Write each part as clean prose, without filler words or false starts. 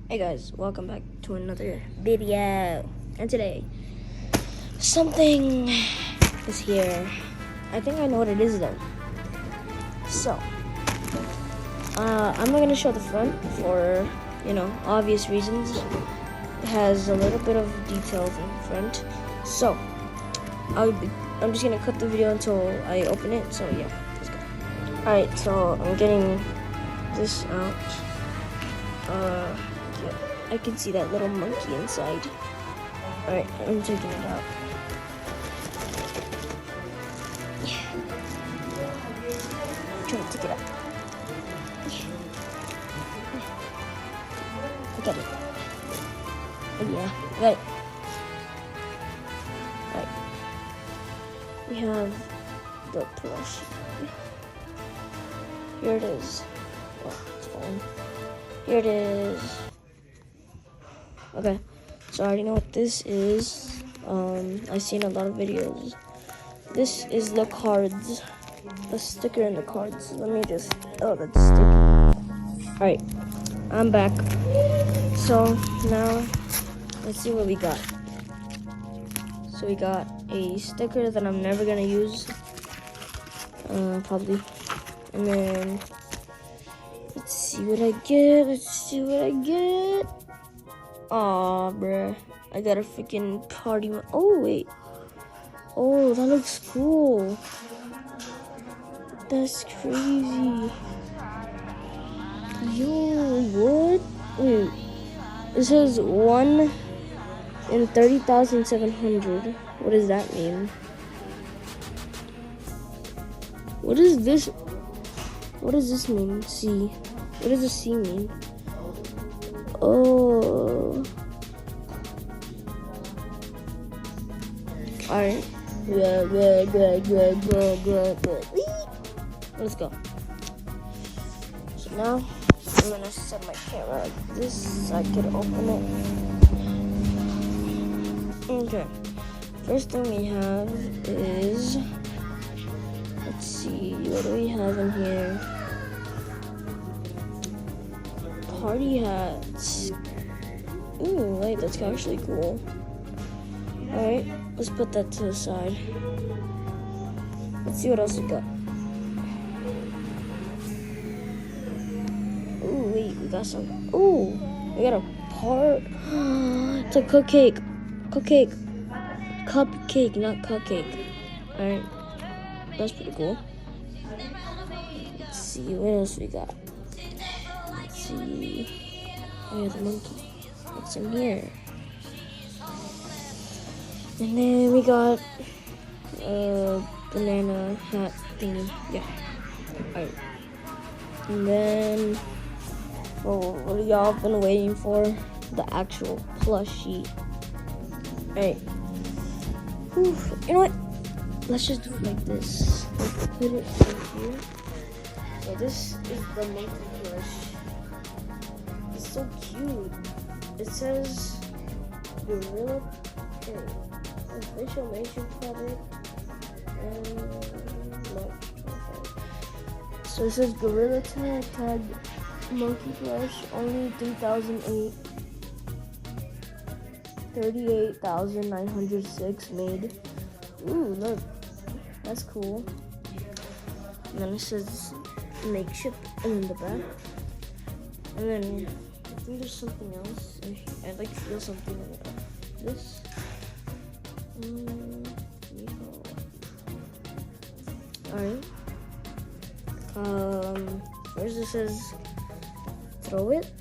Hey guys, welcome back to another video. And today, something is here. I think I know what it is though. So, I'm not gonna show the front for, obvious reasons. It has a little bit of details in front. So, I'm just gonna cut the video until I open it. So yeah, let's go. Alright, so I'm getting this out. Yeah, I can see that little monkey inside. Alright, I'm taking it out. Trying to take it out. I got it. Oh yeah, I got it. Alright. We have the plushy. Here it is. Oh, it's falling. Here it is. Okay, so I already know what this is. I've seen a lot of videos. This is the cards. The sticker in the cards. Let me just, that's sticky. Alright, I'm back. So now, let's see what we got. So we got a sticker that I'm never gonna use. Probably. And then, let's see what I get. Aw, bruh. I got a freaking party. Oh, wait. Oh, that looks cool. That's crazy. Yo, what? Wait. It says 1 in 30,700. What does that mean? What is this? What does this mean? C. What does the C mean? Oh. Alright. Good. Let's go. So now, I'm gonna set my camera like this so I can open it. Okay. First thing we have is, let's see, what do we have in here? Party hats. Ooh, wait, that's actually cool. Alright, let's put that to the side. Let's see what else we got. Ooh, wait, we got some. Ooh, we got a part. It's a cupcake, not cupcake. Alright, that's pretty cool. Let's see, what else we got? See. Oh yeah, the monkey. What's in here? And then we got a banana hat thingy. Yeah. Alright. And then, what y'all been waiting for? The actual plushie. Alright. You know what? Let's just do it like this. Put it right here. So this is the monkey plush. It's so cute. It says Gorilla official nation product and so it says Gorilla Tag Monkey Plush, only 38,906 made. Ooh, look, that's cool. And then it says makeshift in the back. And then I think there's something else. I'd like to feel something in this. Alright. First it says throw it.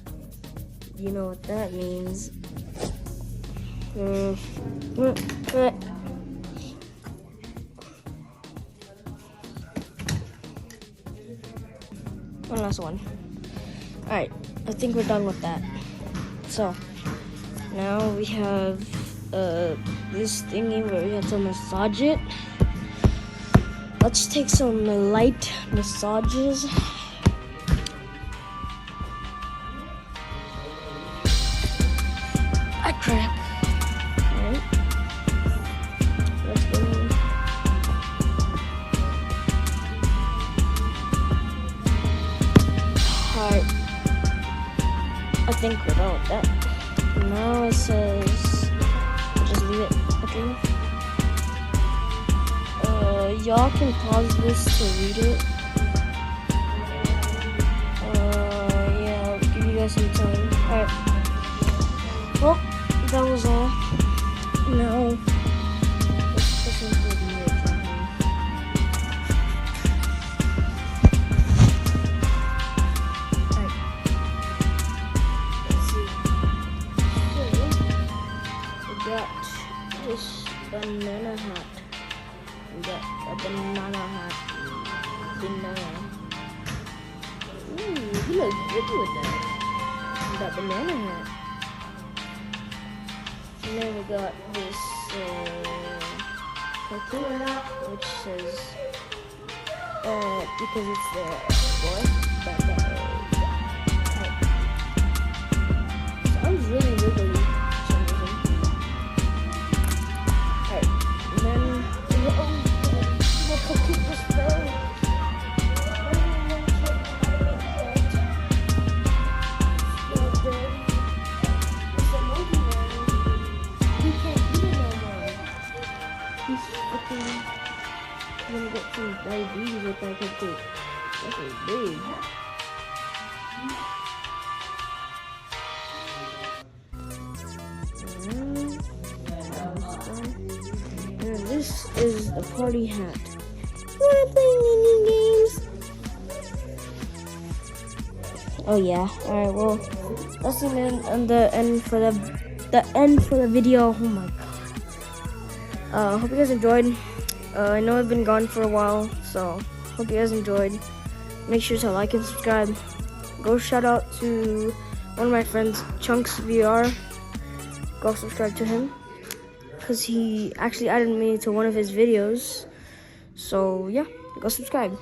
You know what that means. One last one. Alright, I think we're done with that. So, now we have this thingy where we have to massage it. Let's take some light massages. Ah, crap. Alright. Let's go. Alright. I think think without that. Now it says, just leave it, okay? Y'all can pause this to read it. Yeah, I'll give you guys some time. Alright. Well, that was all. Now, let's listen to the music from him. Alright. Let's see. So, we got this banana hat. We got a banana hat. Banana. Ooh, he looks good with that. We got banana hat. And then we got this cartoon which says, because it's the boy, but sounds really wiggly for some reason. Alright, and then, look how cute this fell. He's fucking gonna get some diabetes with that cupcake. That is big. And this is the party hat. Wanna play mini games? Oh yeah. Alright, well, that's the end for the end for the video. Oh my god. Hope you guys enjoyed. I know I've been gone for a while, so hope you guys enjoyed. Make sure to like and subscribe. Go shout out to one of my friends, Chunks VR. Go subscribe to him, because he actually added me to one of his videos. So yeah, go subscribe.